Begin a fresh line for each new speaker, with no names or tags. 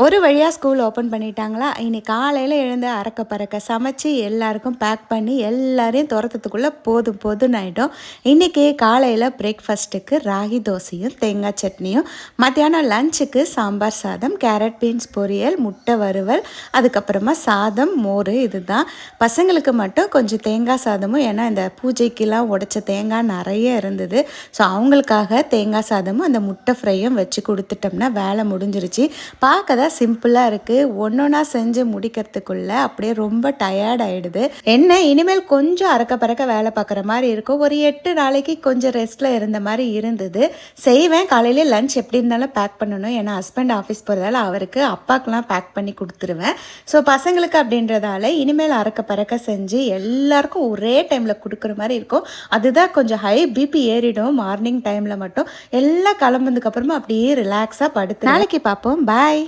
ஒரு வழியாக school open பண்ணிட்டாங்களா, இன்னைக்கு காலையில் எழுந்து அறக்க பறக்க சமைச்சு எல்லாருக்கும் பேக் பண்ணி எல்லாரையும் துரத்துறதுக்குள்ளே போதும் போதும்னு ஆகிடும். இன்றைக்கி காலையில் பிரேக்ஃபாஸ்ட்டுக்கு ராகி தோசையும் தேங்காய் சட்னியும், மத்தியானம் லஞ்சுக்கு சாம்பார் சாதம், கேரட் பீன்ஸ் பொரியல், முட்டை வறுவல், அதுக்கப்புறமா சாதம், மோர். இதுதான் பசங்களுக்கு மட்டும் கொஞ்சம் தேங்காய் சாதமும், ஏன்னா இந்த பூஜைக்கெலாம் உடைச்ச தேங்காய் நிறைய இருந்தது. ஸோ அவங்களுக்காக தேங்காய் சாதமும் அந்த முட்டை ஃப்ரையும் வச்சு கொடுத்துட்டோம்னா வேலை முடிஞ்சிருச்சு. பார்க்க தான் சிம்பிளாக இருக்குது. ஒன்றொன்னா செஞ்சு முடிக்கிறதுக்குள்ளே அப்படியே ரொம்ப டயர்ட் ஆகிடுது. என்ன இனிமேல் கொஞ்சம் அறக்க பறக்க வேலை பார்க்குற மாதிரி இருக்கும். ஒரு 8 நாளைக்கு கொஞ்சம் ரெஸ்ட்டில் இருந்த மாதிரி இருந்தது. செய்வேன். காலையிலே லஞ்ச் எப்படி இருந்தாலும் பேக் பண்ணணும். ஏன்னா ஹஸ்பண்ட் ஆஃபீஸ் போகிறதால அவருக்கு அப்பாக்கெலாம் பேக் பண்ணி கொடுத்துருவேன். ஸோ பசங்களுக்கு அப்படின்றதால இனிமேல் அறக்க பறக்க செஞ்சு எல்லாருக்கும் ஒரே டைமில் கொடுக்குற மாதிரி இருக்கும். அதுதான் கொஞ்சம் ஹை பிபி ஏறிடும் மார்னிங் டைமில் மட்டும். எல்லாம் கிளம்புனதுக்கப்புறமா அப்படியே ரிலாக்ஸாக படுத்து நாளைக்கு பார்ப்போம். பாய்.